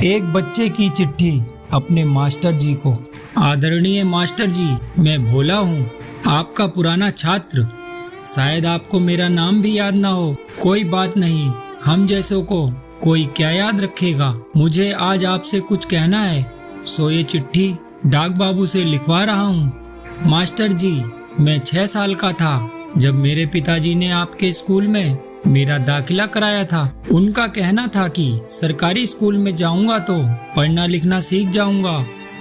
एक बच्चे की चिट्ठी अपने मास्टर जी को। आदरणीय मास्टर जी, मैं भोला हूँ, आपका पुराना छात्र। शायद आपको मेरा नाम भी याद ना हो। कोई बात नहीं, हम जैसों को कोई क्या याद रखेगा। मुझे आज आपसे कुछ कहना है, सो ये चिट्ठी डाक बाबू से लिखवा रहा हूँ। मास्टर जी, मैं 6 साल का था जब मेरे पिताजी ने आपके स्कूल में मेरा दाखिला कराया था। उनका कहना था कि सरकारी स्कूल में जाऊंगा तो पढ़ना लिखना सीख जाऊंगा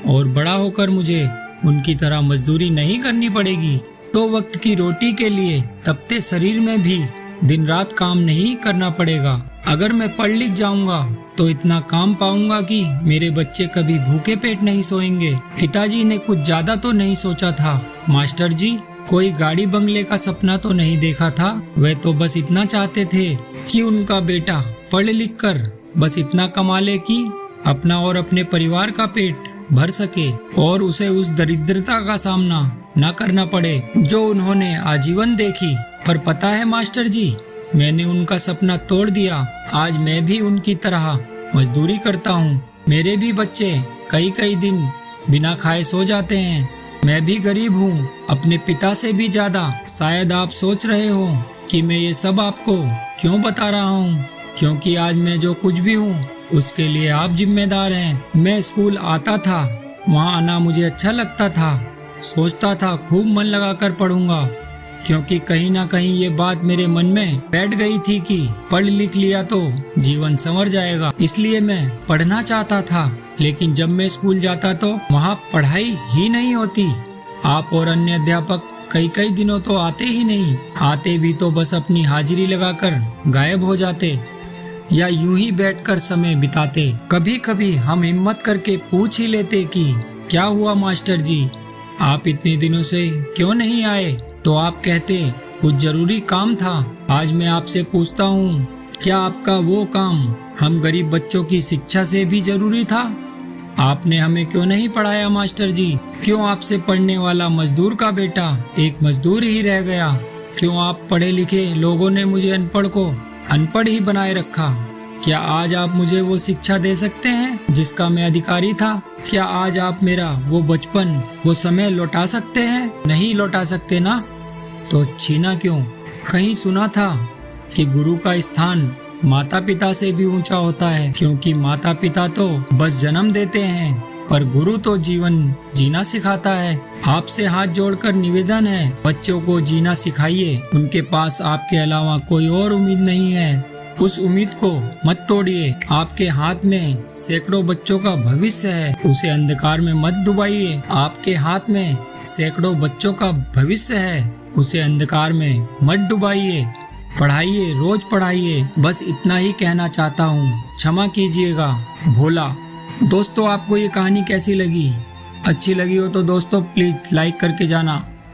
और बड़ा होकर मुझे उनकी तरह मजदूरी नहीं करनी पड़ेगी। तो वक्त की रोटी के लिए तपते शरीर में भी दिन रात काम नहीं करना पड़ेगा। अगर मैं पढ़ लिख जाऊंगा तो इतना काम पाऊंगा कि मेरे बच्चे कभी भूखे पेट नहीं सोएंगे। पिताजी ने कुछ ज्यादा तो नहीं सोचा था मास्टर जी, कोई गाड़ी बंगले का सपना तो नहीं देखा था। वे तो बस इतना चाहते थे कि उनका बेटा पढ़ लिख कर बस इतना कमा ले कि अपना और अपने परिवार का पेट भर सके और उसे उस दरिद्रता का सामना न करना पड़े जो उन्होंने आजीवन देखी। पर पता है मास्टर जी, मैंने उनका सपना तोड़ दिया। आज मैं भी उनकी तरह मजदूरी करता हूँ। मेरे भी बच्चे कई कई दिन बिना खाए सो जाते हैं। मैं भी गरीब हूँ, अपने पिता से भी ज्यादा। शायद आप सोच रहे हो कि मैं ये सब आपको क्यों बता रहा हूँ, क्योंकि आज मैं जो कुछ भी हूँ उसके लिए आप जिम्मेदार हैं। मैं स्कूल आता था, वहाँ आना मुझे अच्छा लगता था। सोचता था खूब मन लगाकर पढ़ूंगा, क्योंकि कहीं ना कहीं ये बात मेरे मन में बैठ गई थी कि पढ़ लिख लिया तो जीवन संवर जाएगा। इसलिए मैं पढ़ना चाहता था, लेकिन जब मैं स्कूल जाता तो वहाँ पढ़ाई ही नहीं होती। आप और अन्य अध्यापक कई कई दिनों तो आते ही नहीं। आते भी तो बस अपनी हाजिरी लगाकर गायब हो जाते या यूं ही बैठकर समय बिताते। कभी कभी हम हिम्मत करके पूछ ही लेते कि क्या हुआ मास्टर जी, आप इतने दिनों से क्यों नहीं आए? तो आप कहते कुछ जरूरी काम था। आज मैं आपसे पूछता हूँ, क्या आपका वो काम हम गरीब बच्चों की शिक्षा से भी जरूरी था? आपने हमें क्यों नहीं पढ़ाया मास्टर जी? क्यों आपसे पढ़ने वाला मजदूर का बेटा एक मजदूर ही रह गया? क्यों आप पढ़े लिखे लोगों ने मुझे अनपढ़ को अनपढ़ ही बनाए रखा? क्या आज आप मुझे वो शिक्षा दे सकते हैं जिसका मैं अधिकारी था? क्या आज आप मेरा वो बचपन, वो समय लौटा सकते हैं? नहीं लौटा सकते ना, तो छीना क्यों? कहीं सुना था कि गुरु का स्थान माता पिता से भी ऊंचा होता है, क्योंकि माता पिता तो बस जन्म देते हैं, पर गुरु तो जीवन जीना सिखाता है। आपसे हाथ जोड़कर निवेदन है, बच्चों को जीना सिखाइए। उनके पास आपके अलावा कोई और उम्मीद नहीं है। उस उम्मीद को मत तोड़िए। आपके हाथ में सैकड़ों बच्चों का भविष्य है, उसे अंधकार में मत डुबाइए। आपके हाथ में सैकड़ों बच्चों का भविष्य है, उसे अंधकार में मत डुबाइए। पढ़ाइए, रोज पढ़ाइए। बस इतना ही कहना चाहता हूँ। क्षमा कीजिएगा, भोला। दोस्तों, आपको ये कहानी कैसी लगी? अच्छी लगी हो तो दोस्तों प्लीज लाइक करके जाना।